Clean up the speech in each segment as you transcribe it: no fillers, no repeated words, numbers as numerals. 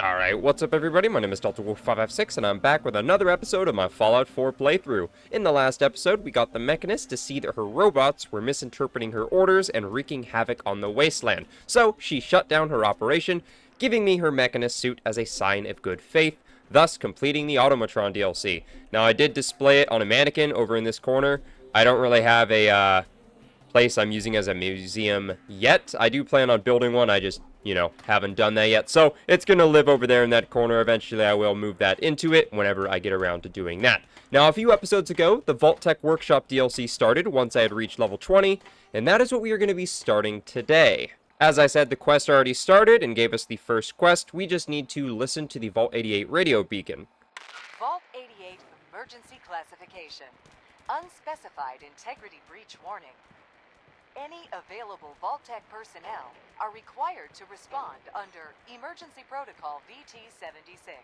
Alright, what's up everybody? My name is Delta Wolf 556 and I'm back with another episode of my Fallout 4 playthrough. In the last episode, we got the Mechanist to see that her robots were misinterpreting her orders and wreaking havoc on the wasteland. So, she shut down her operation, giving me her Mechanist suit as a sign of good faith, thus completing the Automatron DLC. Now, I did display it on a mannequin over in this corner. I don't really have a place I'm using as a museum yet. I do plan on building one, I just haven't done that yet. So it's going to live over there in that corner. Eventually I will move that into it whenever I get around to doing that. Now, a few episodes ago, the Vault-Tec Workshop DLC started once I had reached level 20, and that is what we are going to be starting today. As I said, the quest already started and gave us the first quest. We just need to listen to the Vault 88 radio beacon. Vault 88 emergency classification. Unspecified integrity breach warning. Any available Vault-Tec personnel are required to respond under Emergency Protocol VT-76.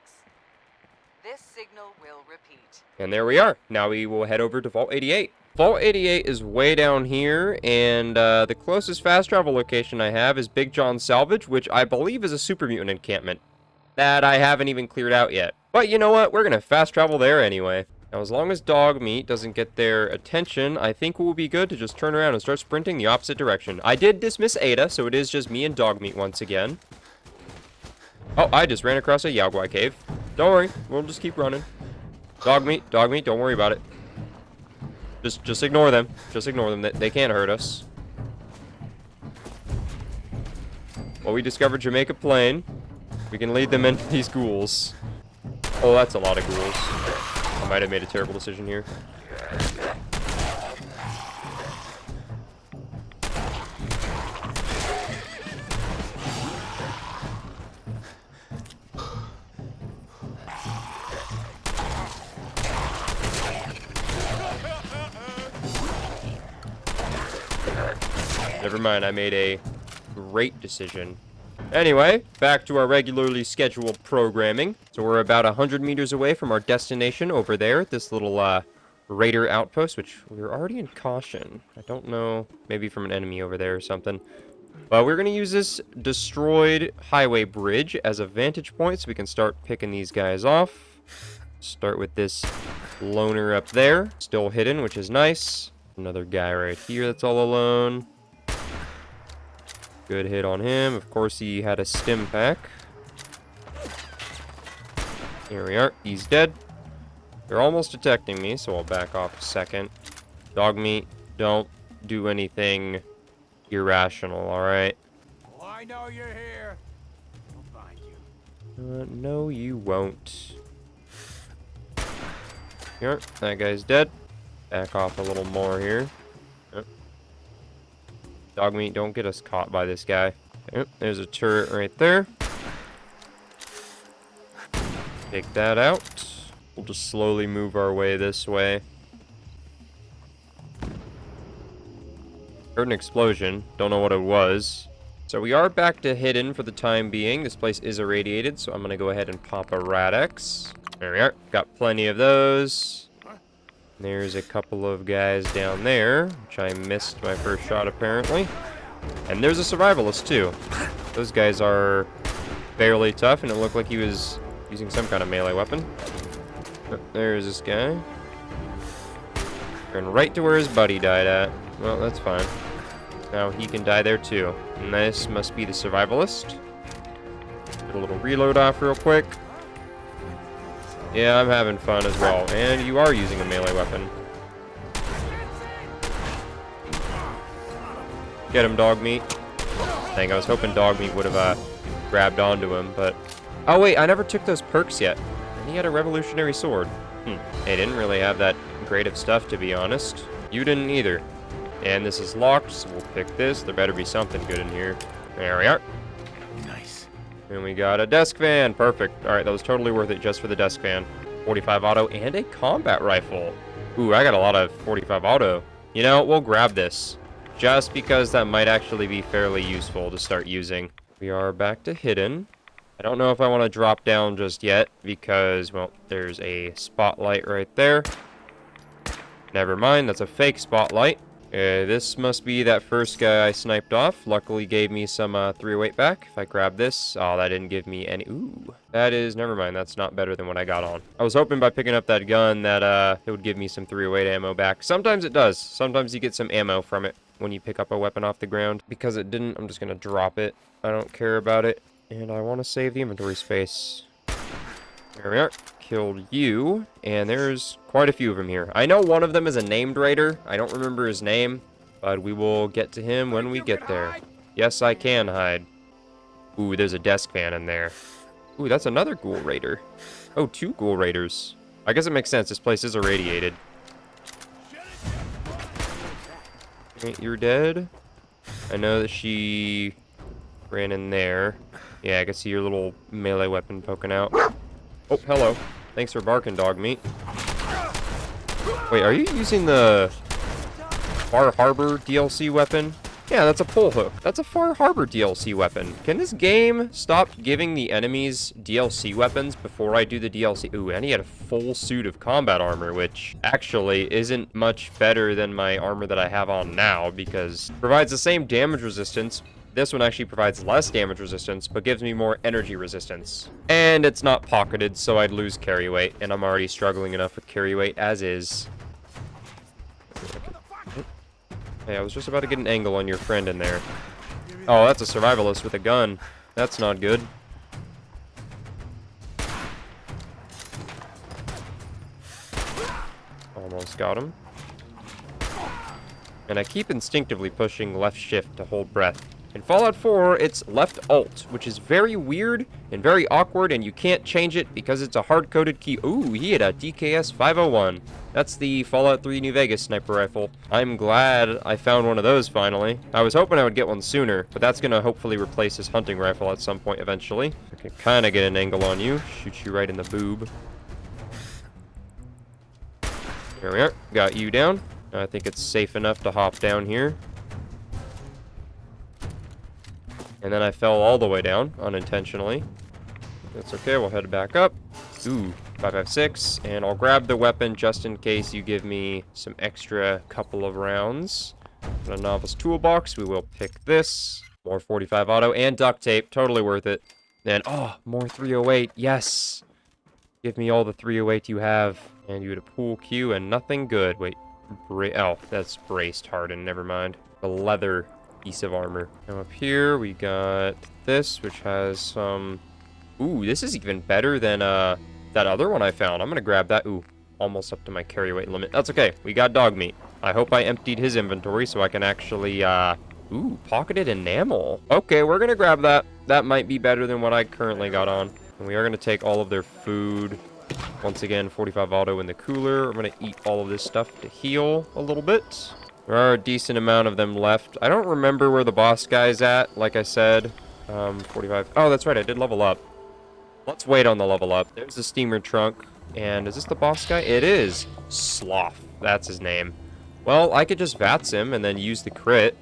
This signal will repeat. And there we are. Now we will head over to Vault 88. Vault 88 is way down here, and the closest fast travel location I have is Big John Salvage, which I believe is a super mutant encampment that I haven't even cleared out yet. But you know what? We're going to fast travel there anyway. Now, as long as dog meat doesn't get their attention, I think we'll be good to just turn around and start sprinting the opposite direction. I did dismiss Ada, so it is just me and dog meat once again. Oh, I just ran across a Yaogwai cave. Don't worry, we'll just keep running. Dog meat, don't worry about it. Just ignore them. Just ignore them. They can't hurt us. Well, we discovered Jamaica Plain. We can lead them into these ghouls. Oh, that's a lot of ghouls. I might have made a terrible decision here. Never mind, I made a great decision. Anyway, back to our regularly scheduled programming. So we're about 100 meters away from our destination over there, this little raider outpost, which we're already in caution. I don't know, maybe from an enemy over there or something. But we're going to use this destroyed highway bridge as a vantage point so we can start picking these guys off. Start with this loner up there, still hidden, which is nice. Another guy right here that's all alone. Good hit on him. Of course, he had a stim pack. Here we are. He's dead. They're almost detecting me, so I'll back off a second. Dog meat, don't do anything irrational, alright? Oh, I know you're here. I'll find you. No, you won't. Here, that guy's dead. Back off a little more here. Dog meat, don't get us caught by this guy. Yep, there's a turret right there. Take that out. We'll just slowly move our way this way. Heard an explosion. Don't know what it was. So we are back to hidden for the time being. This place is irradiated, so I'm going to go ahead and pop a Rad-X. There we are. Got plenty of those. There's a couple of guys down there, which I missed my first shot apparently. And there's a survivalist too. Those guys are fairly tough, and it looked like he was using some kind of melee weapon. Oh, there's this guy. And right to where his buddy died at. Well, that's fine. Now he can die there too. And this must be the survivalist. Get a little reload off real quick. Yeah, I'm having fun as well. And you are using a melee weapon. Get him, dog meat. Dang, I was hoping dog meat would have grabbed onto him, but... Oh wait, I never took those perks yet. And he had a revolutionary sword. They didn't really have that great of stuff, to be honest. You didn't either. And this is locked, so we'll pick this. There better be something good in here. There we are. Nice. And we got a desk fan. Perfect. Alright, that was totally worth it just for the desk fan. 45 auto and a combat rifle. Ooh, I got a lot of 45 auto. You know, we'll grab this. Just because that might actually be fairly useful to start using. We are back to hidden. I don't know if I want to drop down just yet because, well, there's a spotlight right there. Never mind, that's a fake spotlight. This must be that first guy I sniped off. Luckily gave me some 308 back. If I grab this, oh, that didn't give me any. Ooh, that is, never mind. That's not better than what I got on. I was hoping by picking up that gun that it would give me some 308 ammo back. Sometimes it does. Sometimes you get some ammo from it when you pick up a weapon off the ground. Because it didn't, I'm just gonna drop it. I don't care about it. And I want to save the inventory space. There we are. Killed you, and there's quite a few of them here. I know one of them is a named raider. I don't remember his name, but we will get to him when we get there. Yes, I can hide. Ooh, there's a desk fan in there. Ooh, that's another ghoul raider. Oh, 2 ghoul raiders. I guess it makes sense. This place is irradiated. Okay, you're dead. I know that she ran in there. Yeah, I can see your little melee weapon poking out. Oh, hello. Thanks for barking, dog meat. Wait, are you using the Far Harbor DLC weapon? Yeah, that's a pole hook. That's a Far Harbor DLC weapon. Can this game stop giving the enemies DLC weapons before I do the DLC? Ooh, and he had a full suit of combat armor, which actually isn't much better than my armor that I have on now, because it provides the same damage resistance. This one actually provides less damage resistance, but gives me more energy resistance. And it's not pocketed, so I'd lose carry weight, and I'm already struggling enough with carry weight as is. Hey, I was just about to get an angle on your friend in there. Oh, that's a survivalist with a gun. That's not good. Almost got him. And I keep instinctively pushing left shift to hold breath. In Fallout 4, it's left alt, which is very weird and very awkward, and you can't change it because it's a hard-coded key. Ooh, he had a DKS 501. That's the Fallout 3 New Vegas sniper rifle. I'm glad I found one of those finally. I was hoping I would get one sooner, but that's gonna hopefully replace his hunting rifle at some point eventually. I can kinda get an angle on you. Shoot you right in the boob. There we are. Got you down. I think it's safe enough to hop down here. And then I fell all the way down, unintentionally. That's okay, we'll head back up. Ooh, 5.56, and I'll grab the weapon just in case you give me some extra couple of rounds. In a novice toolbox, we will pick this. More 45 auto and duct tape, totally worth it. Then, oh, more 308, yes! Give me all the 308 you have. And you had a pool cue and nothing good. Wait, oh, that's braced hardened, never mind. The leather piece of armor. Now up here we got this, which has some. Ooh, this is even better than that other one I found. I'm gonna grab that. Ooh, almost up to my carry weight limit. That's okay. We got dog meat. I hope I emptied his inventory so I can actually ooh, pocketed enamel. Okay, we're gonna grab that. That might be better than what I currently got on. And we are gonna take all of their food. Once again, 45 auto in the cooler. I'm gonna eat all of this stuff to heal a little bit. There are a decent amount of them left. I don't remember where the boss guy's at, like I said. 45. Oh, that's right, I did level up. Let's wait on the level up. There's the steamer trunk. And is this the boss guy? It is. Sloth. That's his name. Well, I could just VATS him and then use the crit.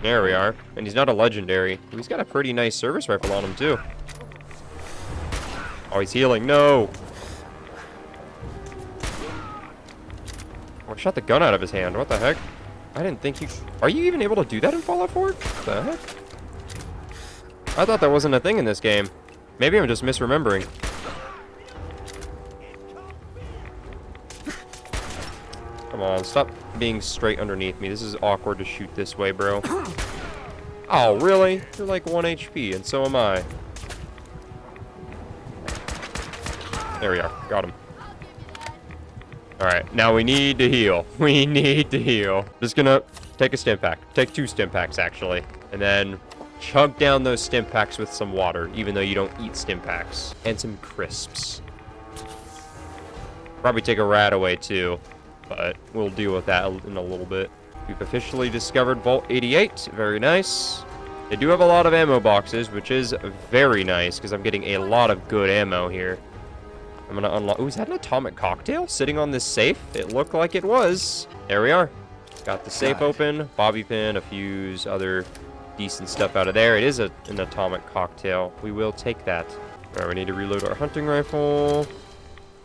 There we are. And he's not a legendary. He's got a pretty nice service rifle on him, too. Oh, he's healing. No! Oh, I shot the gun out of his hand. What the heck? I didn't think you... Are you even able to do that in Fallout 4? What the heck? I thought that wasn't a thing in this game. Maybe I'm just misremembering. Come on, stop being straight underneath me. This is awkward to shoot this way, bro. Oh, really? You're like 1 HP, and so am I. There we are. Got him. Alright, now we need to heal. We need to heal. Just gonna take a stim pack. Take 2 stim packs, actually. And then chug down those stim packs with some water, even though you don't eat stim packs. And some crisps. Probably take a rat away, too. But we'll deal with that in a little bit. We've officially discovered Vault 88. Very nice. They do have a lot of ammo boxes, which is very nice, because I'm getting a lot of good ammo here. I'm gonna unlock... Ooh, is that an atomic cocktail sitting on this safe? It looked like it was. There we are. Got the safe open. Bobby pin, a fuse, other decent stuff out of there. It is an atomic cocktail. We will take that. Alright, we need to reload our hunting rifle.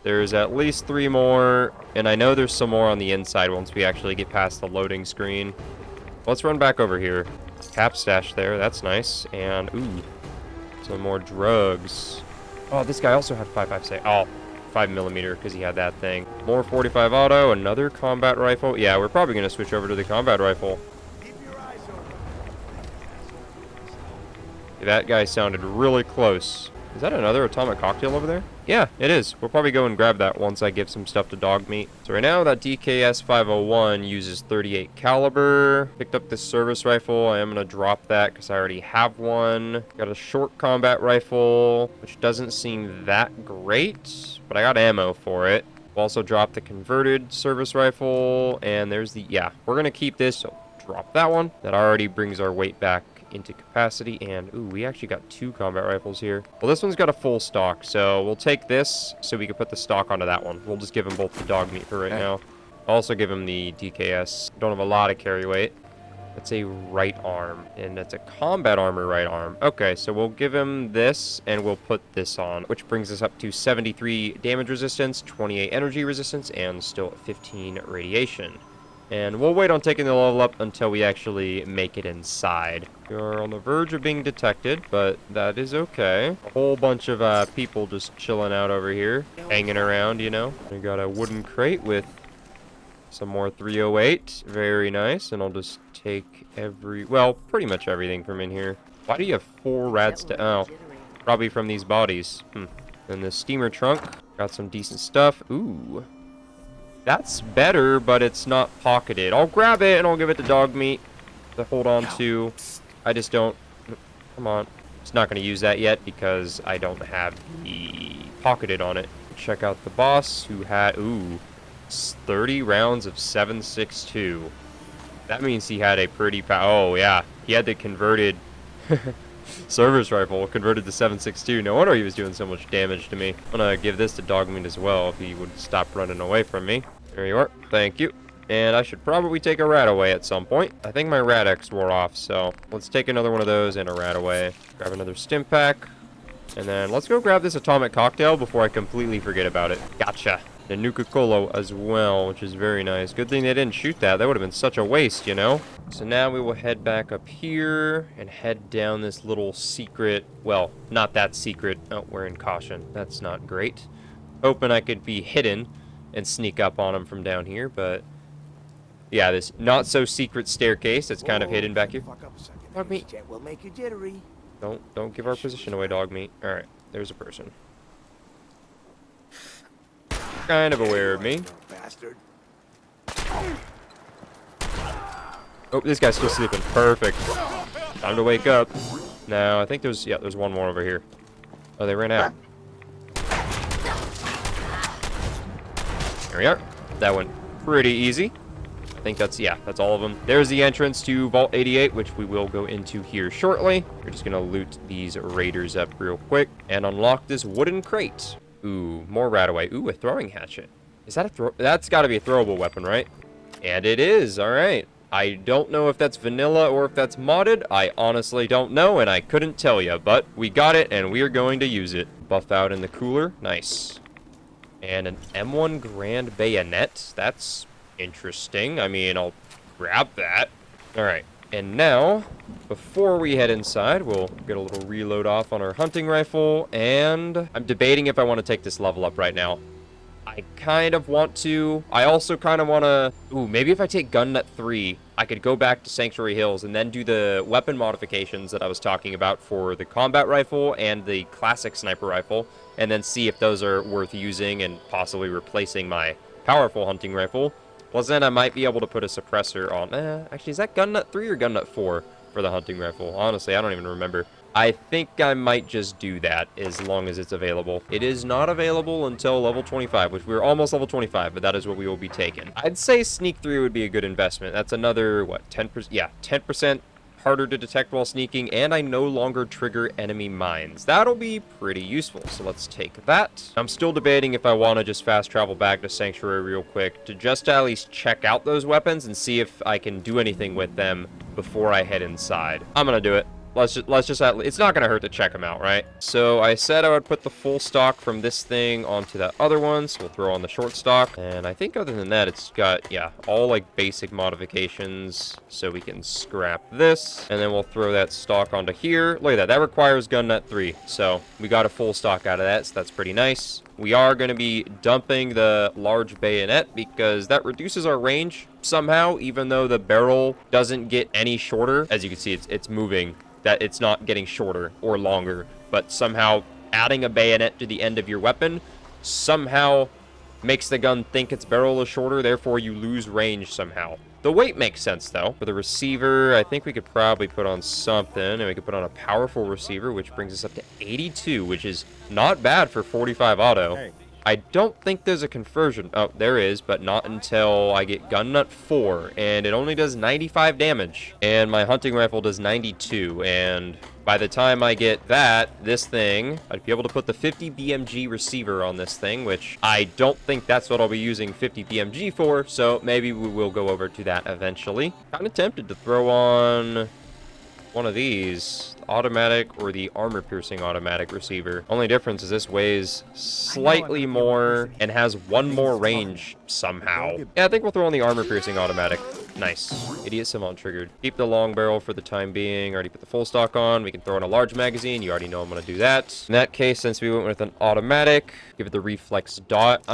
There's at least 3 more, and I know there's some more on the inside once we actually get past the loading screen. Let's run back over here. Cap stash there, that's nice. And, ooh, some more drugs. Oh, this guy also had 5.56. Oh, 5mm because he had that thing. More 45 auto, another combat rifle. Yeah, we're probably going to switch over to the combat rifle. That guy sounded really close. Is that another atomic cocktail over there? Yeah, it is. We'll probably go and grab that once I give some stuff to Dogmeat. So right now, that DKS 501 uses 38 caliber. Picked up this service rifle. I am going to drop that because I already have one. Got a short combat rifle, which doesn't seem that great, but I got ammo for it. We'll also drop the converted service rifle, and there's the, yeah, we're going to keep this, so drop that one. That already brings our weight back into capacity, and ooh, we actually got 2 combat rifles here. Well, this one's got a full stock, so we'll take this so we can put the stock onto that one. We'll just give him both the Dogmeat for right now. Also give him the DKS. Don't have a lot of carry weight. That's a right arm, and that's a combat armor right arm. Okay, so we'll give him this, and we'll put this on, which brings us up to 73 damage resistance, 28 energy resistance, and still 15 radiation. And we'll wait on taking the level up until we actually make it inside. We are on the verge of being detected, but that is okay. A whole bunch of people just chilling out over here, hanging around, you know. We got a wooden crate with some more 308. Very nice. And I'll just take well, pretty much everything from in here. Why do you have 4 rats to... Oh, probably from these bodies. And the steamer trunk. Got some decent stuff. Ooh. That's better, but it's not pocketed. I'll grab it and I'll give it to Dogmeat to hold on to. I just don't... Come on. It's not going to use that yet because I don't have the pocketed on it. Check out the boss who had... Ooh. 30 rounds of 7.62. That means he had a pretty... Oh, yeah. He had the converted... service rifle converted to 7.62. No wonder he was doing so much damage to me. I'm gonna give this to Dogmeat as well if he would stop running away from me. There you are. Thank you. And I should probably take a rat away at some point. I think my rat X wore off, so let's take another one of those and a rat away. Grab another stim pack. And then let's go grab this atomic cocktail before I completely forget about it. Gotcha. The Nuka-Cola as well, which is very nice. Good thing they didn't shoot that. That would have been such a waste, you know? So now we will head back up here and head down this little secret... Well, not that secret. Oh, we're in caution. That's not great. Hoping I could be hidden and sneak up on them from down here, but... Yeah, this not-so-secret staircase that's kind of hidden back here. Dogmeat. Will make you jittery. Don't give our position away, Dogmeat. Alright, there's a person. Kind of aware of me. Bastard. Oh, this guy's still sleeping. Perfect. Time to wake up. No, I think there's one more over here. Oh, they ran out. There we are. That went pretty easy. I think that's all of them. There's the entrance to Vault 88, which we will go into here shortly. We're just gonna loot these raiders up real quick and unlock this wooden crate. Ooh, more rat-away. Ooh, a throwing hatchet. Is that a That's got to be a throwable weapon, right? And it is. All right. I don't know if that's vanilla or if that's modded. I honestly don't know, and I couldn't tell you. But we got it, and we are going to use it. Buff out in the cooler. Nice. And an M1 Grand Bayonet. That's interesting. I mean, I'll grab that. All right. And now, before we head inside, we'll get a little reload off on our hunting rifle, and I'm debating if I want to take this level up right now. I kind of want to. I also kind of want to... Ooh, maybe if I take Gun Nut 3, I could go back to Sanctuary Hills and then do the weapon modifications that I was talking about for the combat rifle and the classic sniper rifle, and then see if those are worth using and possibly replacing my powerful hunting rifle. Plus, then I might be able to put a suppressor on... actually, is that Gun Nut 3 or Gun Nut 4 for the hunting rifle? Honestly, I don't even remember. I think I might just do that as long as it's available. It is not available until level 25, which we're almost level 25, but that is what we will be taking. I'd say Sneak 3 would be a good investment. That's another, what, 10%? Yeah, 10% harder to detect while sneaking, and I no longer trigger enemy mines. That'll be pretty useful, so let's take that. I'm still debating if I want to just fast travel back to Sanctuary real quick to just at least check out those weapons and see if I can do anything with them before I head inside. I'm gonna do it. let's just it's not gonna hurt to check them out, right? So I said I would put the full stock from this thing onto that other one, so we'll throw on the short stock. And I think other than that, it's got, yeah, all like basic modifications, so we can scrap this, and then we'll throw that stock onto here. Look at that, that requires gun nut 3, so we got a full stock out of that, so that's pretty nice. We are going to be dumping the large bayonet because that reduces our range somehow, even though the barrel doesn't get any shorter. As you can see, it's moving, that it's not getting shorter or longer, but somehow adding a bayonet to the end of your weapon somehow makes the gun think its barrel is shorter, therefore you lose range somehow. The weight makes sense, though. For the receiver, I think we could probably put on something, and we could put on a powerful receiver, which brings us up to 82, which is not bad for 45 auto. Hey. I don't think there's a conversion. Oh, there is, but not until I get gun nut 4, and it only does 95 damage. And my hunting rifle does 92, and by the time I get that, this thing, I'd be able to put the 50 BMG receiver on this thing, which I don't think that's what I'll be using 50 BMG for, so maybe we will go over to that eventually. Kind of tempted to throw on one of these, automatic or the armor-piercing automatic receiver. Only difference is this weighs slightly more and has one more range somehow. Yeah, I think we'll throw on the armor-piercing automatic. Nice. Idiot Simon triggered. Keep the long barrel for the time being. Already put the full stock on. We can throw in a large magazine. You already know I'm going to do that. In that case, since we went with an automatic, give it the reflex dot.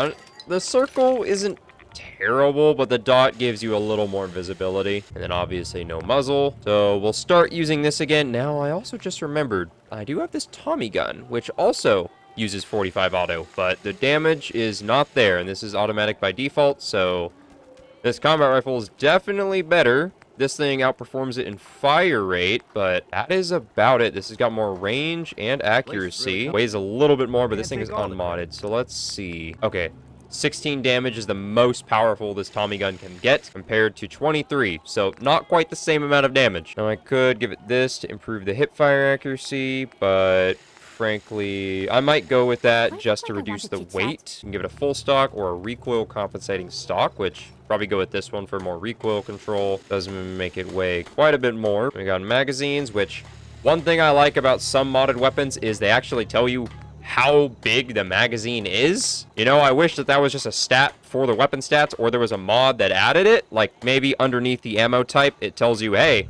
The circle isn't terrible, but the dot gives you a little more visibility, and then obviously no muzzle. So we'll start using this again. Now I also just remembered I do have this Tommy gun, which also uses 45 auto, but the damage is not there, and this is automatic by default, so this combat rifle is definitely better. This thing outperforms it in fire rate, but that is about it. This has got more range and accuracy. Weighs a little bit more, but this thing is unmodded, so let's see. Okay. 16 damage is the most powerful this Tommy gun can get, compared to 23, so not quite the same amount of damage. Now I could give it this to improve the hip fire accuracy, but frankly, I might go with that just to reduce the weight and give it a full stock or a recoil compensating stock, which probably go with this one for more recoil control. Doesn't make it weigh quite a bit more. We got magazines, which one thing I like about some modded weapons is they actually tell you how big the magazine is. You know, I wish that that was just a stat for the weapon stats, or there was a mod that added it. Like maybe underneath the ammo type, it tells you, hey,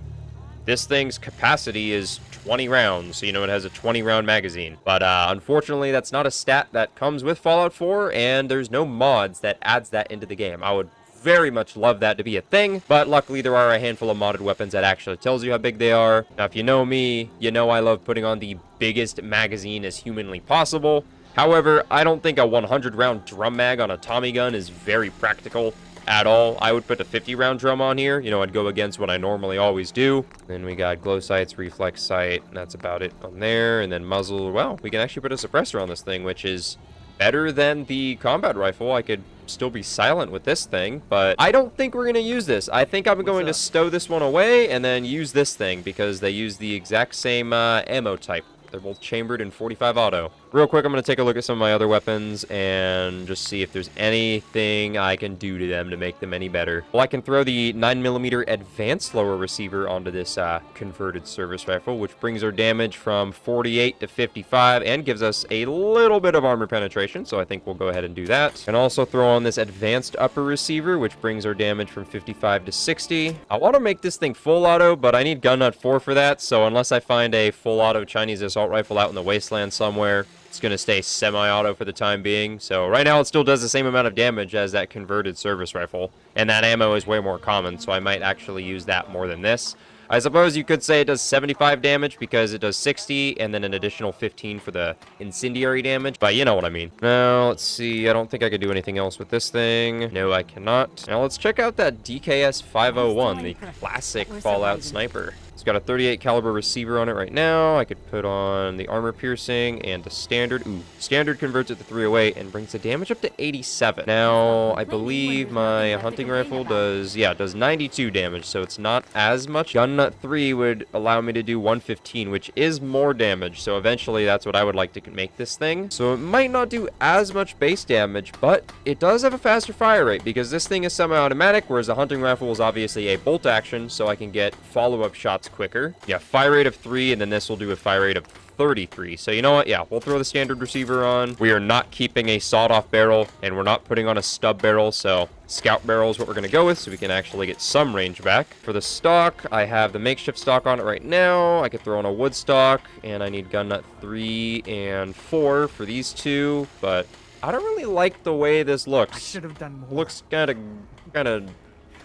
this thing's capacity is 20 rounds. So, you know, it has a 20 round magazine. But unfortunately, that's not a stat that comes with Fallout 4, and there's no mods that adds that into the game. I would very much love that to be a thing, but luckily there are a handful of modded weapons that actually tells you how big they are. Now, if you know me, you know I love putting on the biggest magazine as humanly possible. However, I don't think a 100 round drum mag on a Tommy gun is very practical at all. I would put a 50 round drum on here. You know, I'd go against what I normally always do. Then we got glow sights, reflex sight, and that's about it on there. And then muzzle. Well, we can actually put a suppressor on this thing, which is better than the combat rifle. I could still be silent with this thing, but I don't think we're going to use this. I think I'm going to stow this one away and then use this thing because they use the exact same ammo type. They're both chambered in 45 auto. Real quick, I'm going to take a look at some of my other weapons and just see if there's anything I can do to them to make them any better. Well, I can throw the 9mm advanced lower receiver onto this converted service rifle, which brings our damage from 48 to 55 and gives us a little bit of armor penetration, so I think we'll go ahead and do that. And also throw on this advanced upper receiver, which brings our damage from 55 to 60. I want to make this thing full auto, but I need gun nut 4 for that, so unless I find a full auto Chinese assault rifle out in the wasteland somewhere, it's going to stay semi-auto for the time being. So right now it still does the same amount of damage as that converted service rifle. And that ammo is way more common, so I might actually use that more than this. I suppose you could say it does 75 damage because it does 60 and then an additional 15 for the incendiary damage. But you know what I mean. Now, let's see. I don't think I could do anything else with this thing. No, I cannot. Now, let's check out that DKS 501, the classic Fallout sniper. It's got a 38 caliber receiver on it right now. I could put on the armor piercing and the standard. Ooh, standard converts it to 308 and brings the damage up to 87. Now, I believe my hunting rifle does 92 damage, so it's not as much. Gun nut 3 would allow me to do 115, which is more damage, so eventually that's what I would like to make this thing. So it might not do as much base damage, but it does have a faster fire rate because this thing is semi-automatic, whereas the hunting rifle is obviously a bolt action, so I can get follow-up shots it's quicker. Yeah, fire rate of 3, and then this will do a fire rate of 33. So you know what? Yeah, we'll throw the standard receiver on. We are not keeping a sawed-off barrel, and we're not putting on a stub barrel, so scout barrel is what we're going to go with, so we can actually get some range back. For the stock, I have the makeshift stock on it right now. I could throw on a wood stock, and I need gun nut 3 and 4 for these two, but I don't really like the way this looks. I should have done more. Looks kind of,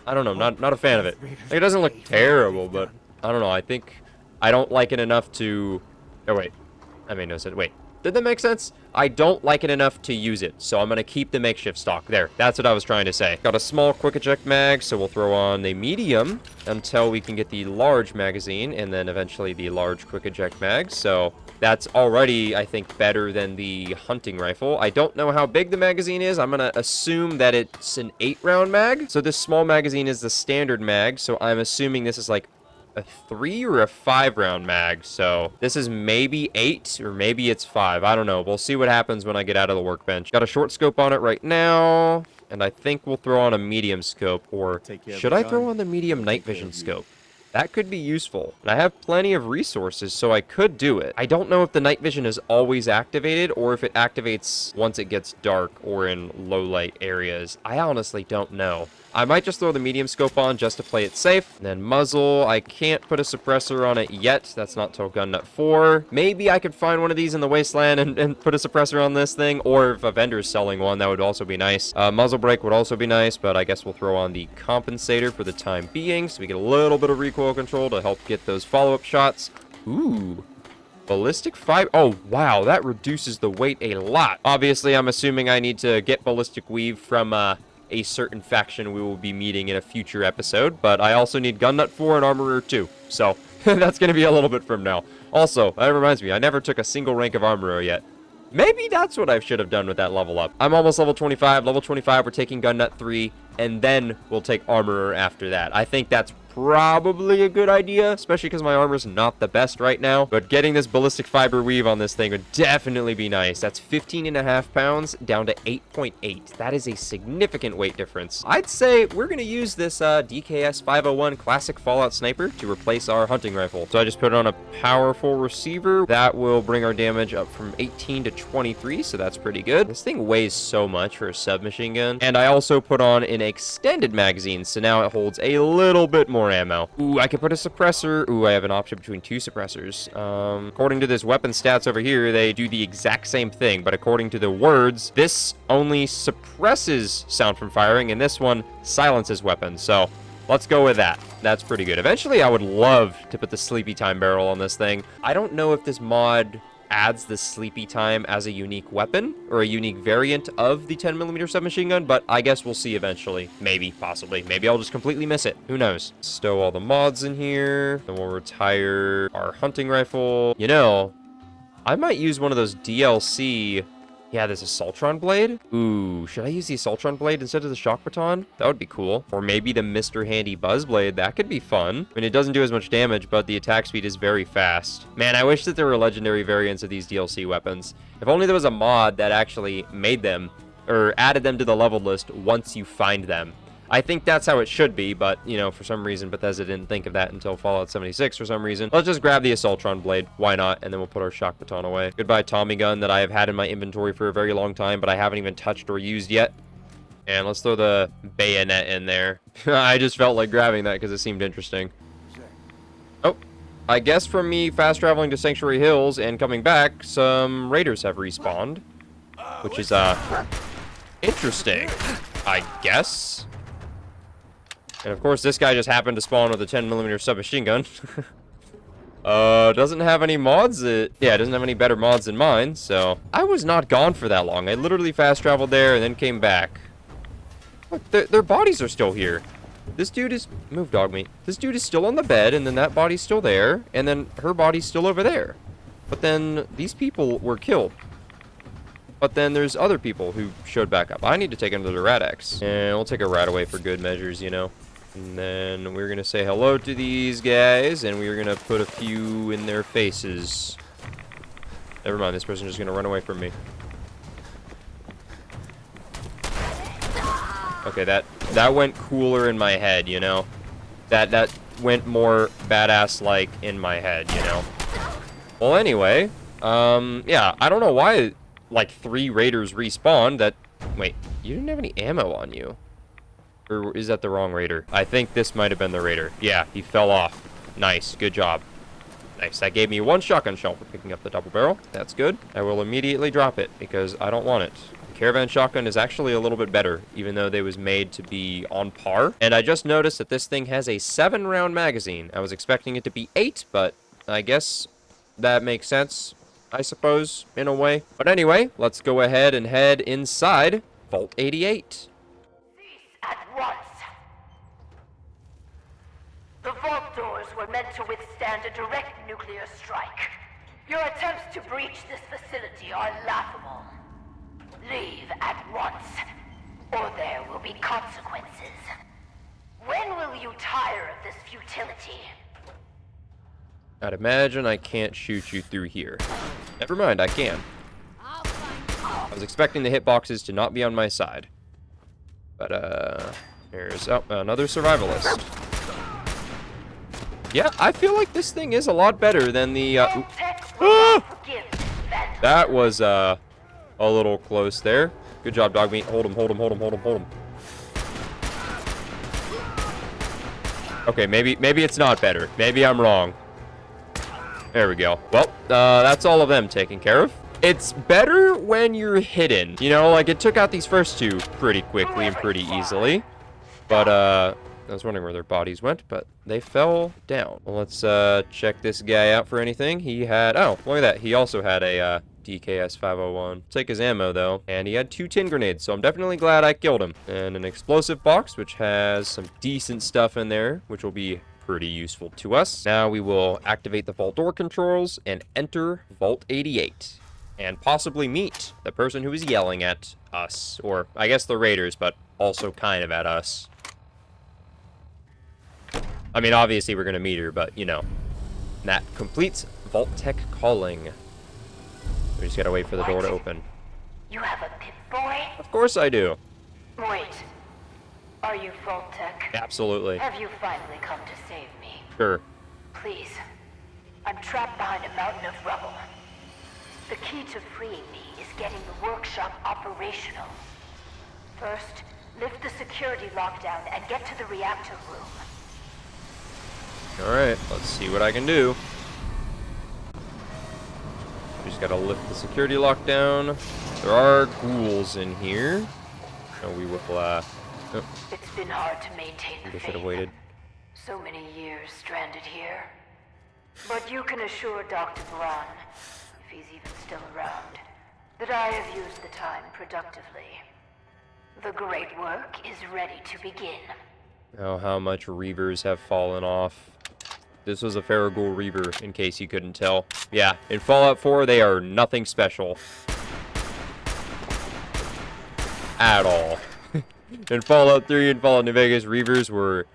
I don't know, not a fan of it. Like, it doesn't look terrible, but I don't know. I think I don't like it enough to... Oh, wait. I made no sense. Wait. Did that make sense? I don't like it enough to use it, so I'm going to keep the makeshift stock. There. That's what I was trying to say. Got a small quick eject mag, so we'll throw on the medium until we can get the large magazine, and then eventually the large quick eject mag. So that's already, I think, better than the hunting rifle. I don't know how big the magazine is. I'm going to assume that it's an 8-round mag. So this small magazine is the standard mag, so I'm assuming this is like a 3 or a 5-round mag. So this is maybe 8 or maybe it's 5. I don't know. We'll see what happens when I get out of the workbench. Got a short scope on it right now, and I think we'll throw on a medium scope, or should I throw on the medium night vision scope? That could be useful. And I have plenty of resources, so I could do it. I don't know if the night vision is always activated or if it activates once it gets dark or in low light areas. I honestly don't know. I might just throw the medium scope on just to play it safe. And then muzzle, I can't put a suppressor on it yet. That's not till gun nut 4. Maybe I could find one of these in the wasteland and put a suppressor on this thing. Or if a vendor's selling one, that would also be nice. Muzzle brake would also be nice, but I guess we'll throw on the compensator for the time being, so we get a little bit of recoil control to help get those follow-up shots. Ooh. Ballistic fiber. Oh, wow. That reduces the weight a lot. Obviously, I'm assuming I need to get ballistic weave from, a certain faction we will be meeting in a future episode, but I also need gun nut 4 and armorer 2, so that's going to be a little bit from now. Also, that reminds me, I never took a single rank of armorer yet. Maybe that's what I should have done with that level up. I'm almost level 25. Level 25, we're taking gun nut 3, and then we'll take armorer after that. I think that's probably a good idea, especially because my armor's not the best right now. But getting this ballistic fiber weave on this thing would definitely be nice. That's 15.5 pounds down to 8.8. That is a significant weight difference. I'd say we're going to use this DKS 501 classic Fallout sniper to replace our hunting rifle. So I just put it on a powerful receiver. That will bring our damage up from 18 to 23, so that's pretty good. This thing weighs so much for a submachine gun. And I also put on an extended magazine, so now it holds a little bit more ammo. Ooh, I could put a suppressor. Ooh, I have an option between 2 suppressors. According to this weapon stats over here, they do the exact same thing, but according to the words, this only suppresses sound from firing, and this one silences weapons. So let's go with that. That's pretty good. Eventually, I would love to put the sleepy time barrel on this thing. I don't know if this mod adds the sleepy time as a unique weapon or a unique variant of the 10mm submachine gun, but I guess we'll see eventually. Maybe, possibly. Maybe I'll just completely miss it. Who knows? Stow all the mods in here. Then we'll retire our hunting rifle. You know, I might use one of those DLC... Yeah, there's a Assaultron blade. Ooh, should I use the Assaultron blade instead of the shock baton? That would be cool. Or maybe the Mr. Handy Buzz blade. That could be fun. I mean, it doesn't do as much damage, but the attack speed is very fast. Man, I wish that there were legendary variants of these DLC weapons. If only there was a mod that actually made them, or added them to the level list once you find them. I think that's how it should be, but, you know, for some reason, Bethesda didn't think of that until Fallout 76 for some reason. Let's just grab the Assaultron blade. Why not? And then we'll put our shock baton away. Goodbye Tommy gun that I have had in my inventory for a very long time, but I haven't even touched or used yet. And let's throw the bayonet in there. I just felt like grabbing that because it seemed interesting. Oh, I guess from me fast traveling to Sanctuary Hills and coming back, some raiders have respawned. Which is, interesting, I guess. And of course, this guy just happened to spawn with a 10mm submachine gun. Doesn't have any mods yeah, it doesn't have any better mods than mine, so... I was not gone for that long. I literally fast traveled there and then came back. Look, their bodies are still here. This dude is... Move, dog meat. This dude is still on the bed, and then that body's still there, and then her body's still over there. But then these people were killed. But then there's other people who showed back up. I need to take another Rad-X. And we'll take a rat away for good measures, you know. And then we're going to say hello to these guys, and we're going to put a few in their faces. Never mind, this person's just going to run away from me. Okay, that went cooler in my head, you know. That went more badass-like in my head, you know? Well, anyway, yeah, I don't know why, like, 3 raiders respawned. Wait, you didn't have any ammo on you. Or is that the wrong raider? I think this might have been the raider. Yeah, he fell off. Nice, good job. Nice, that gave me 1 shotgun shell for picking up the double barrel. That's good. I will immediately drop it because I don't want it. The caravan shotgun is actually a little bit better, even though they was made to be on par. And I just noticed that this thing has a 7-round magazine. I was expecting it to be 8, but I guess that makes sense, I suppose, in a way. But anyway, let's go ahead and head inside Vault 88. Cease at once. The vault doors were meant to withstand a direct nuclear strike. Your attempts to breach this facility are laughable. Leave at once, or there will be consequences. When will you tire of this futility? I'd imagine I can't shoot you through here. Never mind, I can. I was expecting the hitboxes to not be on my side. But, here's... Oh, another survivalist. Yeah, I feel like this thing is a lot better than the, That was, a little close there. Good job, dog meat. Hold him, hold him, hold him, hold him, hold him. Okay, maybe it's not better. Maybe I'm wrong. There we go. Well, that's all of them taken care of. It's better when you're hidden. You know, like, it took out these first 2 pretty quickly and pretty easily. But, I was wondering where their bodies went, but they fell down. Well, let's, check this guy out for anything. He had... Oh, look at that. He also had a, DKS 501. Take his ammo, though. And he had 2 tin grenades, so I'm definitely glad I killed him. And an explosive box, which has some decent stuff in there, which will be pretty useful to us. Now we will activate the vault door controls and enter Vault 88. And possibly meet the person who is yelling at us. Or, I guess the raiders, but also kind of at us. I mean, obviously we're going to meet her, but, you know. That completes Vault-Tec calling. We just gotta wait for the door to open. You have a Pip-Boy? Of course I do. Wait. Are you Vault-Tec? Absolutely. Have you finally come to save me? Sure. Please. I'm trapped behind a mountain of rubble. The key to freeing me is getting the workshop operational. First, lift the security lockdown and get to the reactor room. Alright, let's see what I can do. We just gotta lift the security lockdown. There are ghouls in here. And we will, oh, It's been hard to maintain the I should faith. have waited. So many years stranded here. But you can assure Dr. Braun, if he's even still around, that I have used the time productively. The great work is ready to begin. Oh, how much Reavers have fallen off. This was a Farragoul Reaver, in case you couldn't tell. Yeah, in Fallout 4, they are nothing special. At all. In Fallout 3 and Fallout New Vegas, Reavers were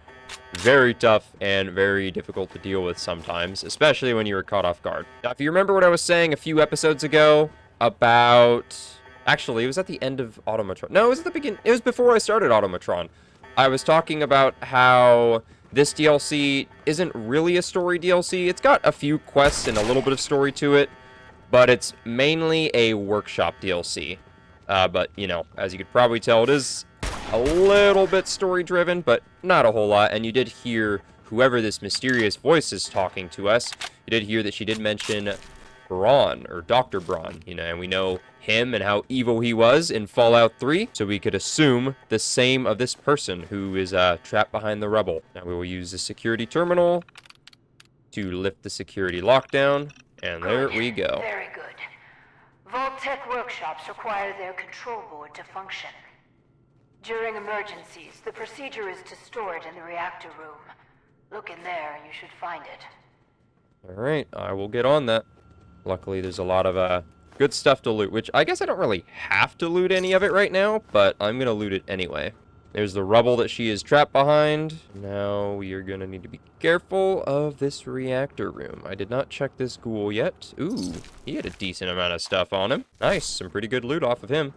very tough and very difficult to deal with sometimes, especially when you were caught off guard. Now, if you remember what I was saying a few episodes ago about... Actually, it was at the end of Automatron. No, it was at the beginning. It was before I started Automatron. I was talking about how this DLC isn't really a story DLC. It's got a few quests and a little bit of story to it, but it's mainly a workshop DLC. But, you know, as you could probably tell, it is a little bit story-driven, but not a whole lot. And you did hear whoever this mysterious voice is talking to us. You did hear that she did mention Braun, or Dr. Braun, you know, and we know him and how evil he was in Fallout 3, so we could assume the same of this person who is trapped behind the rubble. Now we will use the security terminal to lift the security lockdown, and there we go. Very good. Vault-Tec workshops require their control board to function. During emergencies, the procedure is to store it in the reactor room. Look in there and you should find it. Alright, I will get on that. Luckily, there's a lot of good stuff to loot, which I guess I don't really have to loot any of it right now, but I'm gonna loot it anyway. There's the rubble that she is trapped behind. Now we are gonna need to be careful of this reactor room. I did not check this ghoul yet. Ooh, he had a decent amount of stuff on him. Nice, some pretty good loot off of him.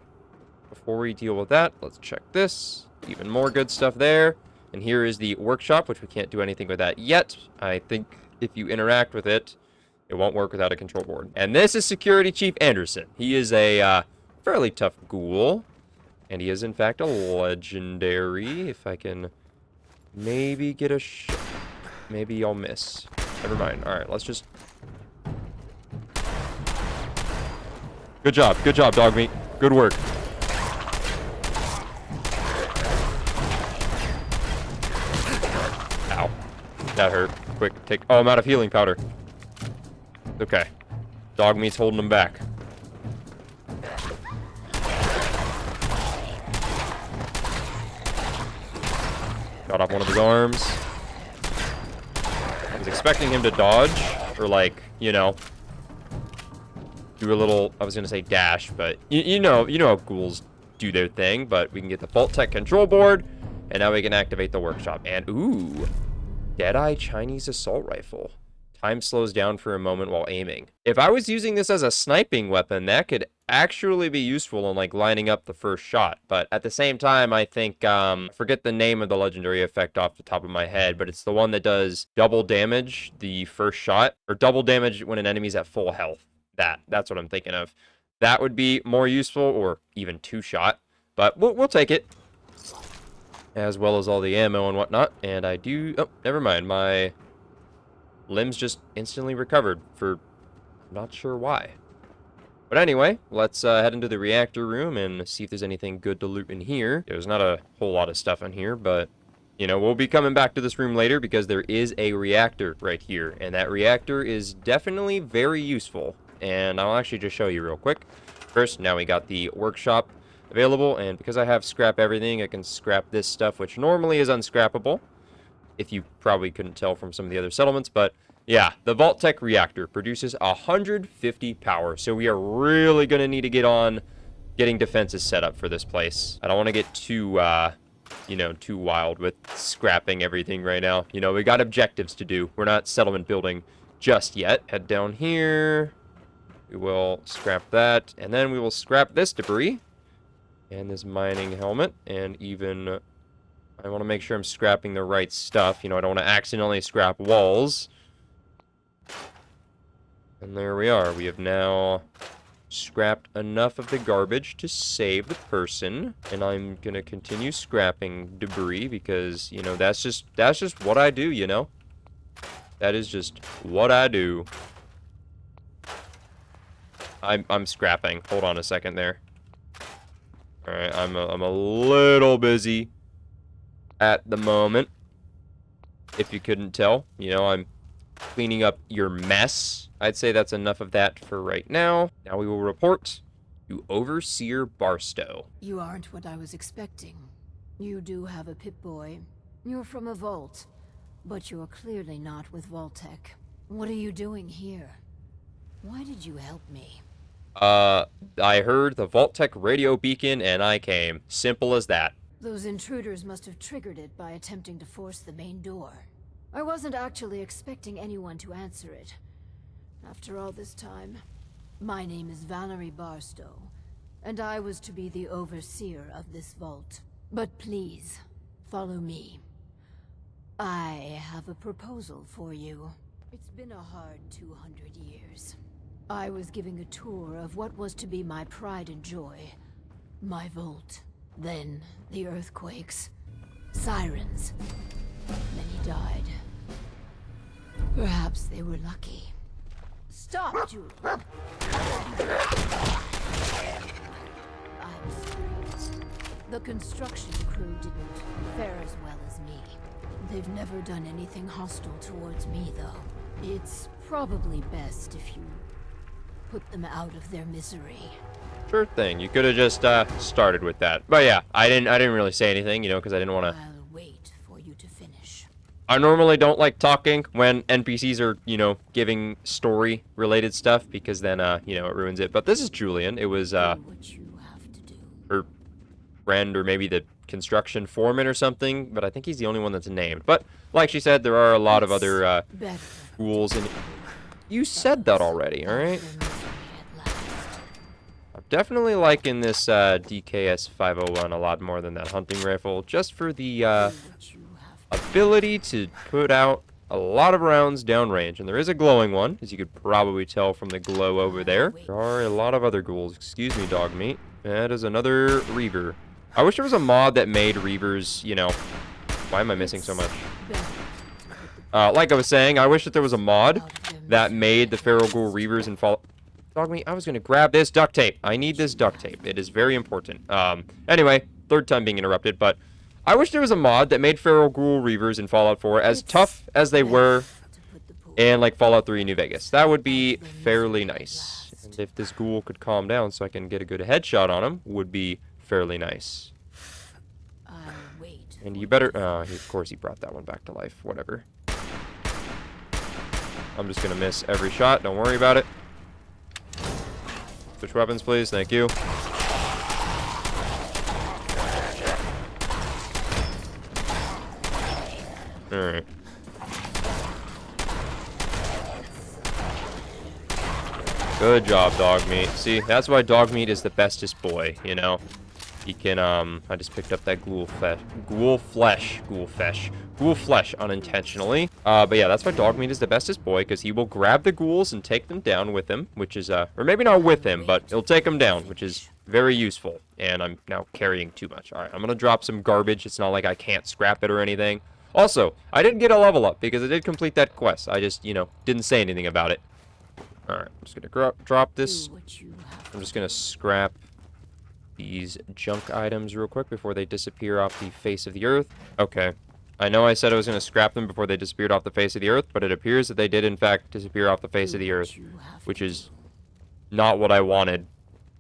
Before we deal with that, let's check this. Even more good stuff there. And here is the workshop, which we can't do anything with that yet. I think if you interact with it, it won't work without a control board. And this is Security Chief Anderson. He is a fairly tough ghoul. And he is, in fact, a legendary. If I can maybe get a maybe I'll miss. Never mind. All right, let's just... Good job, dog meat. Good work. Ow. That hurt. Quick, take... Oh, I'm out of healing powder. Okay. Dog meat's holding him back. Got off one of his arms. I was expecting him to dodge, or like, you know, do a little, I was gonna say dash, but you know how ghouls do their thing. But we can get the Vault-Tec control board, and now we can activate the workshop. And ooh, Deadeye Chinese assault rifle. Time slows down for a moment while aiming. If I was using this as a sniping weapon, that could actually be useful in like lining up the first shot. But at the same time, I think, forget the name of the legendary effect off the top of my head, but it's the one that does double damage the first shot, or double damage when an enemy's at full health. That's what I'm thinking of. That would be more useful, or even two-shot, but we'll take it. As well as all the ammo and whatnot. And I do, oh, never mind, my limbs just instantly recovered for, I'm not sure why. But anyway, let's head into the reactor room and see if there's anything good to loot in here. There's not a whole lot of stuff in here, but, you know, we'll be coming back to this room later because there is a reactor right here. And that reactor is definitely very useful. And I'll actually just show you real quick. First, now we got the workshop available. And because I have scrap everything, I can scrap this stuff, which normally is unscrappable. If you probably couldn't tell from some of the other settlements, but yeah, the Vault-Tec reactor produces 150 power, so we are really going to need to get on getting defenses set up for this place. I don't want to get too, you know, too wild with scrapping everything right now. You know, we got objectives to do. We're not settlement building just yet. Head down here. We will scrap that, and then we will scrap this debris and this mining helmet, and even... I want to make sure I'm scrapping the right stuff. You know, I don't want to accidentally scrap walls. And there we are. We have now scrapped enough of the garbage to save the person. And I'm going to continue scrapping debris because, you know, that's just what I do, you know? That is just what I do. I'm scrapping. Hold on a second there. All right, I'm a little busy at the moment, if you couldn't tell. You know, I'm cleaning up your mess. I'd say that's enough of that for right now. Now we will report to Overseer Barstow. You aren't what I was expecting. You do have a Pip-Boy. You're from a vault, but you're clearly not with Vault-Tec. What are you doing here? Why did you help me? I heard the Vault-Tec radio beacon and I came. Simple as that. Those intruders must have triggered it by attempting to force the main door. I wasn't actually expecting anyone to answer it. After all this time, my name is Valerie Barstow, and I was to be the overseer of this vault. But please, follow me. I have a proposal for you. It's been a hard 200 years. I was giving a tour of what was to be my pride and joy, my vault. Then, the earthquakes, sirens. Many died. Perhaps they were lucky. Stop, Julie! I'm sorry. The construction crew didn't fare as well as me. They've never done anything hostile towards me, though. It's probably best if you put them out of their misery. Sure thing. You could have just started with that. But yeah, I didn't really say anything, you know, because I didn't want to. I'll wait for you to finish. I normally don't like talking when NPCs are, you know, giving story-related stuff because then, you know, it ruins it. But this is Julian. It was Do what you have to do. her friend or maybe the construction foreman or something. But I think he's the only one that's named. But like she said, there are a lot of other ghouls in. You said that already, all right? Definitely liking this DKS 501 a lot more than that hunting rifle, just for the ability to put out a lot of rounds downrange. And there is a glowing one, as you could probably tell from the glow over there. There are a lot of other ghouls. Excuse me, dog meat. That is another Reaver. I wish there was a mod that made Reavers, you know... Why am I missing so much? Like I was saying, I wish that there was a mod that made the Feral Ghoul Reavers and Fall... Dog meat, I was gonna grab this duct tape. I need this duct tape. It is very important. Anyway, third time being interrupted, but... I wish there was a mod that made Feral Ghoul Reavers in Fallout 4 as tough as they were in, like, Fallout 3 New Vegas. That would be fairly nice. And if this ghoul could calm down so I can get a good headshot on him, would be fairly nice. And you better... of course he brought that one back to life. Whatever. I'm just gonna miss every shot. Don't worry about it. Switch weapons, please. Thank you. Alright. Good job, dog meat. See, that's why dog meat is the bestest boy, you know? He can, I just picked up that ghoul flesh unintentionally. But yeah, that's why dog meat is the bestest boy, because he will grab the ghouls and take them down with him, which is, or maybe not with him, but he'll take them down, which is very useful. And I'm now carrying too much. Alright, I'm gonna drop some garbage. It's not like I can't scrap it or anything. Also, I didn't get a level up because I did complete that quest. I just, you know, didn't say anything about it. Alright, I'm just gonna drop this. I'm just gonna scrap these junk items real quick before they disappear off the face of the earth. Okay. I know I said I was gonna scrap them before they disappeared off the face of the earth, but it appears that they did in fact disappear off the face of the earth, which is not what I wanted.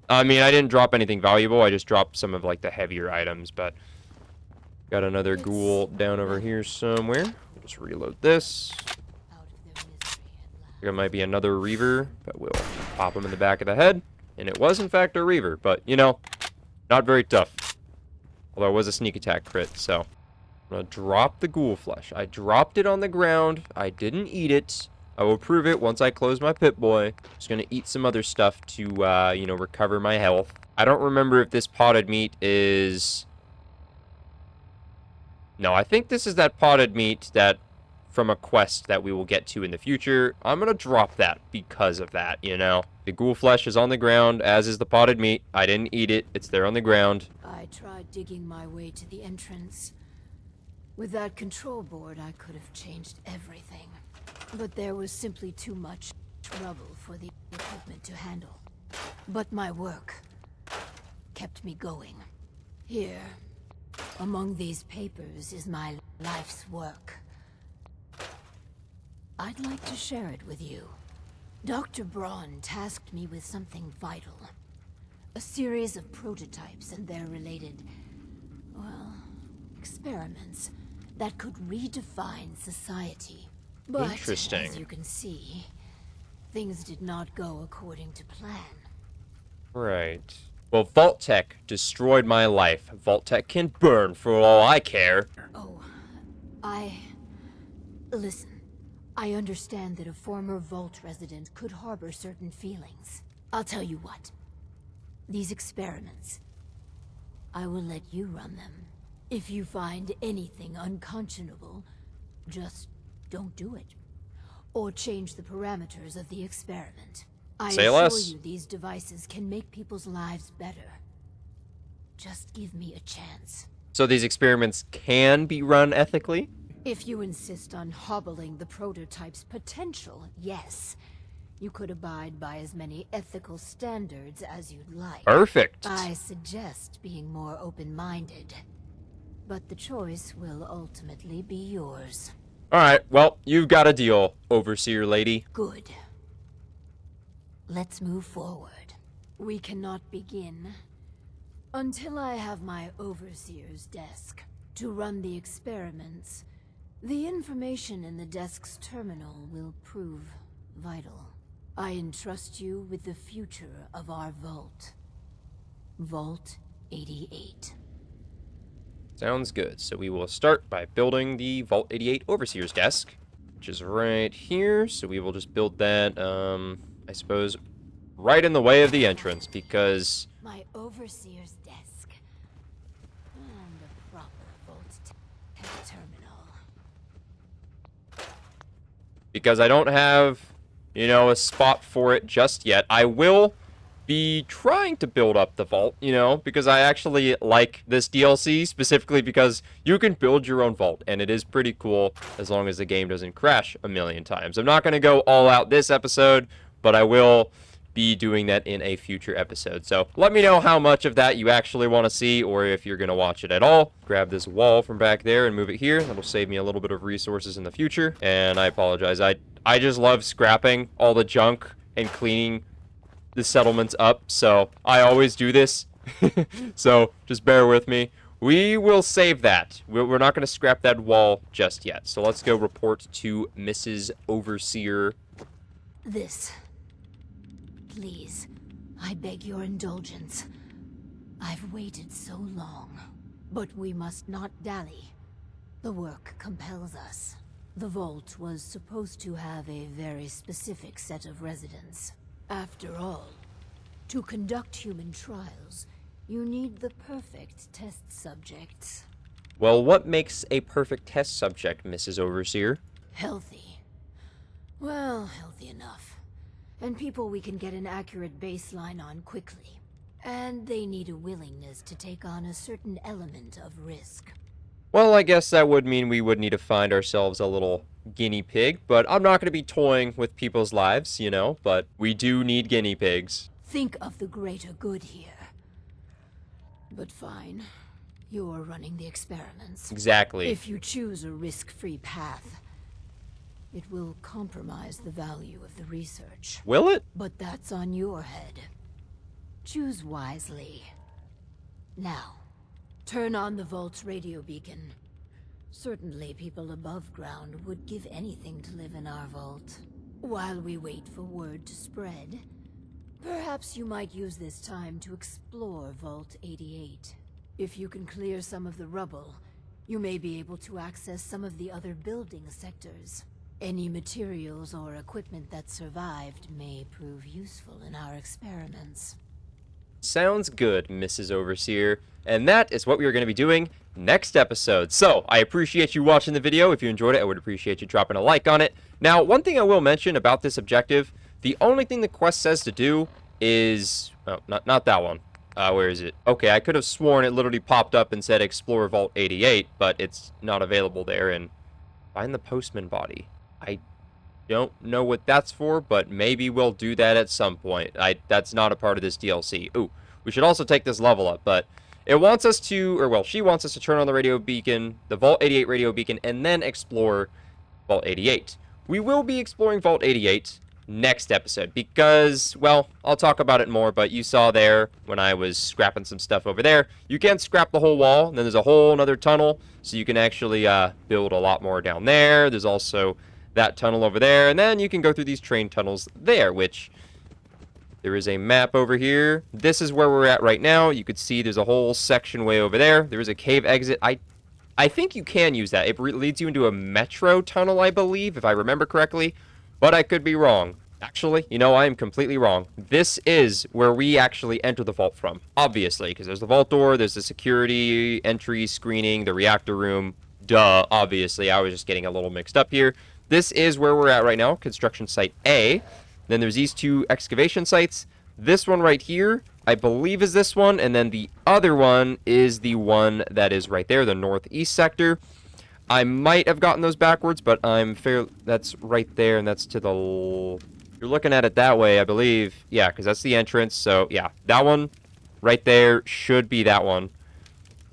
I mean, I didn't drop anything valuable. I just dropped some of, like, the heavier items, but... Got another ghoul down over here somewhere. Just reload this. There might be another Reaver, but we'll pop him in the back of the head. And it was, in fact, a Reaver, but, you know, not very tough. Although it was a sneak attack crit, so... I'm gonna drop the ghoul flesh. I dropped it on the ground. I didn't eat it. I will prove it once I close my Pip-Boy. Just gonna eat some other stuff to, you know, recover my health. I don't remember if this potted meat is... No, I think this is that potted meat that from a quest that we will get to in the future. I'm gonna drop that because of that, you know? The ghoul flesh is on the ground, as is the potted meat. I didn't eat it. It's there on the ground. I tried digging my way to the entrance. With that control board, I could have changed everything. But there was simply too much trouble for the equipment to handle. But my work kept me going. Here, among these papers, is my life's work. I'd like to share it with you. Dr. Braun tasked me with something vital. A series of prototypes and their related, well, experiments that could redefine society. But, interesting. As you can see, things did not go according to plan. Right. Well, Vault-Tec destroyed my life. Vault-Tec can burn for all I care. Oh, Listen, I understand that a former Vault resident could harbor certain feelings. I'll tell you what. These experiments, I will let you run them. If you find anything unconscionable, just don't do it. Or change the parameters of the experiment. I assure you these devices can make people's lives better. Just give me a chance. So these experiments can be run ethically? If you insist on hobbling the prototype's potential, yes. You could abide by as many ethical standards as you'd like. Perfect. I suggest being more open-minded. But the choice will ultimately be yours. Alright, well, you've got a deal, Overseer Lady. Good. Let's move forward. We cannot begin until I have my Overseer's desk. To run the experiments, the information in the desk's terminal will prove vital. I entrust you with the future of our vault. Vault 88. Sounds good. So we will start by building the Vault 88 Overseer's desk, which is right here. So we will just build that, I suppose, right in the way of the entrance, because... My Overseer's desk. And a proper Vault-Tec terminal. because I don't have, you know, a spot for it just yet. I will be trying to build up the vault, you know, because I actually like this DLC, specifically because you can build your own vault, and it is pretty cool as long as the game doesn't crash a million times. I'm not going to go all out this episode, but I will be doing that in a future episode. So let me know how much of that you actually want to see, or if you're going to watch it at all. Grab this wall from back there and move it here. That'll save me a little bit of resources in the future. And I apologize. I just love scrapping all the junk and cleaning the settlements up, so I always do this. So just bear with me. We will save that. We're not going to scrap that wall just yet. So let's go report to Mrs. Overseer. This. Please, I beg your indulgence. I've waited so long, but we must not dally. The work compels us. The vault was supposed to have a very specific set of residents. After all, to conduct human trials, you need the perfect test subjects. Well, what makes a perfect test subject, Mrs. Overseer? Healthy. Well, healthy enough. And people we can get an accurate baseline on quickly. And they need a willingness to take on a certain element of risk. Well, I guess that would mean we would need to find ourselves a little guinea pig, but I'm not going to be toying with people's lives, you know, but we do need guinea pigs. Think of the greater good here. But fine. You're running the experiments. Exactly. If you choose a risk-free path, it will compromise the value of the research. Will it? But that's on your head. Choose wisely. Now, turn on the vault's radio beacon. Certainly people above ground would give anything to live in our vault. While we wait for word to spread, perhaps you might use this time to explore Vault 88. If you can clear some of the rubble, you may be able to access some of the other building sectors. Any materials or equipment that survived may prove useful in our experiments. Sounds good, Mrs. Overseer. And that is what we are going to be doing next episode. So, I appreciate you watching the video. If you enjoyed it, I would appreciate you dropping a like on it. Now, one thing I will mention about this objective, the only thing the quest says to do is... Oh, not that one. Where is it? Okay, I could have sworn it literally popped up and said Explore Vault 88, but it's not available there. And find the postman body. I don't know what that's for, but maybe we'll do that at some point. That's not a part of this DLC. Ooh, we should also take this level up, but it wants us to, or well, she wants us to turn on the radio beacon, the Vault 88 radio beacon, and then explore Vault 88. We will be exploring Vault 88 next episode because, well, I'll talk about it more, but you saw there when I was scrapping some stuff over there, you can scrap the whole wall, and then there's a whole another tunnel, so you can actually build a lot more down there. There's also that tunnel over there, and then you can go through these train tunnels there, which there is a map over here. This is where we're at right now. You could see there's a whole section way over there. There is a cave exit. I think you can use that. It leads you into a metro tunnel, I believe, if I remember correctly, but I could be wrong. Actually, you know, I am completely wrong. This is where we actually enter the vault from, obviously, because there's the vault door, there's the security entry screening, the reactor room. Duh, obviously. I was just getting a little mixed up here. This is where we're at right now, construction site A. Then there's these two excavation sites. This one right here, I believe is this one, and then the other one is the one that is right there, the northeast sector. I might have gotten those backwards, but I'm fair. That's right there, and that's to the... You're looking at it that way, I believe. Yeah, because that's the entrance, so yeah. That one right there should be that one.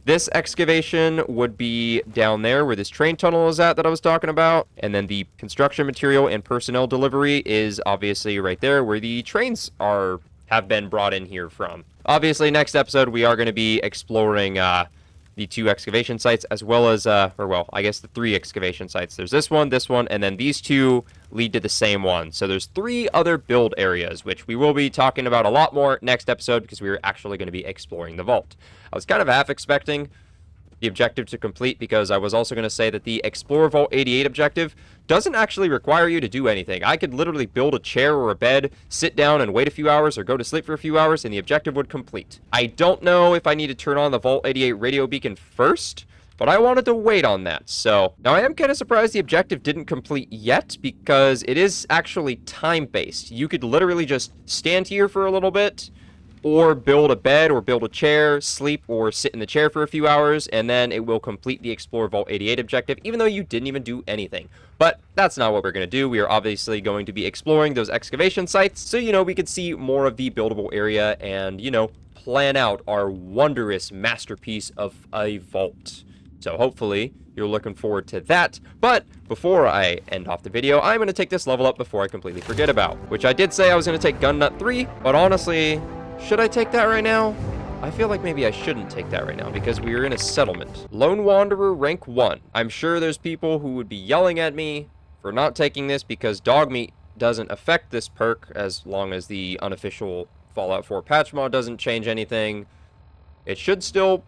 This excavation would be down there where this train tunnel is at that I was talking about. And then the construction material and personnel delivery is obviously right there where the trains have been brought in here from. Obviously, next episode, we are going to be exploring the two excavation sites as well as, or well, I guess the three excavation sites. There's this one, and then these two lead to the same one. So there's 3 other build areas, which we will be talking about a lot more next episode because we are actually going to be exploring the vault. I was kind of half expecting the objective to complete because I was also going to say that the Explore Vault 88 objective doesn't actually require you to do anything. I could literally build a chair or a bed, sit down and wait a few hours or go to sleep for a few hours and the objective would complete. I don't know if I need to turn on the Vault 88 radio beacon first but I wanted to wait on that. So now I am kind of surprised the objective didn't complete yet, because it is actually time-based. You could literally just stand here for a little bit, or build a bed, or build a chair, sleep, or sit in the chair for a few hours, and then it will complete the Explore Vault 88 objective, even though you didn't even do anything. But that's not what we're going to do. We are obviously going to be exploring those excavation sites, so, we could see more of the buildable area and, plan out our wondrous masterpiece of a vault. So hopefully you're looking forward to that. But before I end off the video, I'm going to take this level up before I completely forget about, which I did say I was going to take Gun Nut 3, but honestly, should I take that right now? I feel like maybe I shouldn't take that right now because we are in a settlement. Lone Wanderer rank 1. I'm sure there's people who would be yelling at me for not taking this because dog meat doesn't affect this perk as long as the unofficial Fallout 4 patch mod doesn't change anything. It should still,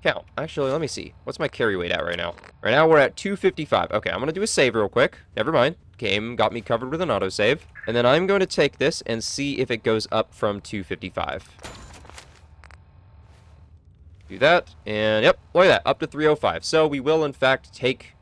count. Actually, let me see. What's my carry weight at right now? Right now we're at 255. Okay, I'm going to do a save real quick. Never mind. Game got me covered with an autosave. And then I'm going to take this and see if it goes up from 255. Do that, and yep, look at that, up to 305. So we will, in fact, take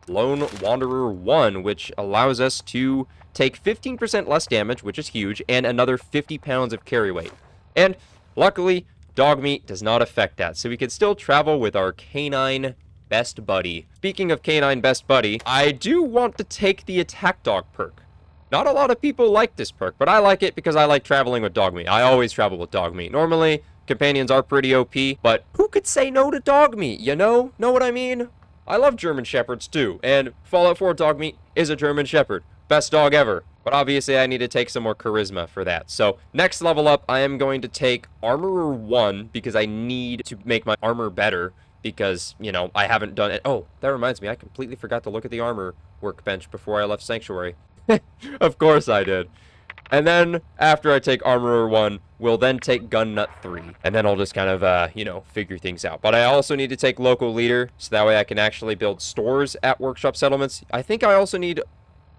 Lone Wanderer 1, which allows us to take 15% less damage, which is huge, and another 50 pounds of carry weight. And luckily, dog meat does not affect that, so we can still travel with our canine best buddy. Speaking of canine best buddy, I do want to take the attack dog perk. Not a lot of people like this perk, but I like it because I like traveling with dog meat. I always travel with dog meat. Normally, companions are pretty OP, but who could say no to dog meat, Know what I mean? I love German Shepherds too, and Fallout 4 dog meat is a German Shepherd. Best dog ever. But obviously I need to take some more charisma for that. So next level up, I am going to take Armorer 1 because I need to make my armor better because, I haven't done it. Oh, that reminds me, I completely forgot to look at the armor workbench before I left Sanctuary. Of course I did. And then after I take Armorer 1, we'll then take Gun Nut 3. And then I'll just kind of, figure things out. But I also need to take Local Leader so that way I can actually build stores at workshop settlements. I think I also need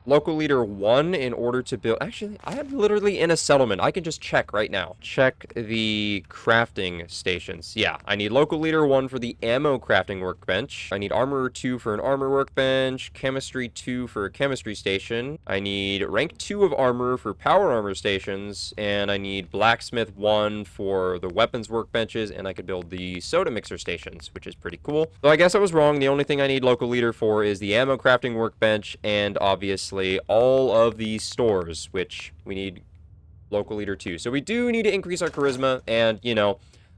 Local Leader 1 in order to build... Actually, I am literally in a settlement. I can just check right now. Check the crafting stations. Yeah, I need Local Leader 1 for the ammo crafting workbench. I need Armorer 2 for an armor workbench. Chemistry 2 for a chemistry station. I need rank 2 of armor for power armor stations. And I need Blacksmith 1 for the weapons workbenches. And I could build the soda mixer stations, which is pretty cool. So I guess I was wrong. The only thing I need Local Leader for is the ammo crafting workbench and obviously all of these stores, which we need Local Leader 2. So we do need to increase our charisma, and,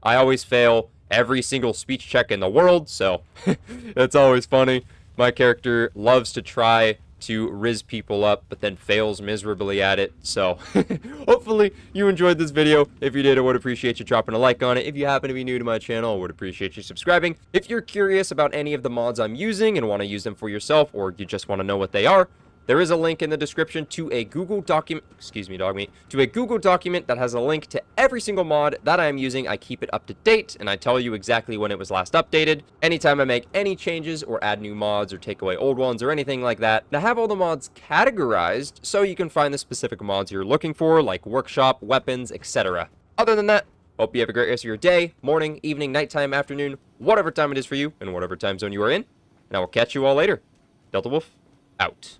I always fail every single speech check in the world, so it's always funny. My character loves to try to rizz people up, but then fails miserably at it, so hopefully you enjoyed this video. If you did, I would appreciate you dropping a like on it. If you happen to be new to my channel, I would appreciate you subscribing. If you're curious about any of the mods I'm using and want to use them for yourself, or you just want to know what they are, there is a link in the description to a Google document, excuse me, dog meat, to a Google document that has a link to every single mod that I am using. I keep it up to date, and I tell you exactly when it was last updated. Anytime I make any changes or add new mods or take away old ones or anything like that, I have all the mods categorized so you can find the specific mods you're looking for, like workshop, weapons, etc. Other than that, hope you have a great rest of your day, morning, evening, nighttime, afternoon, whatever time it is for you, and whatever time zone you are in, and I will catch you all later. Delta Wolf, out.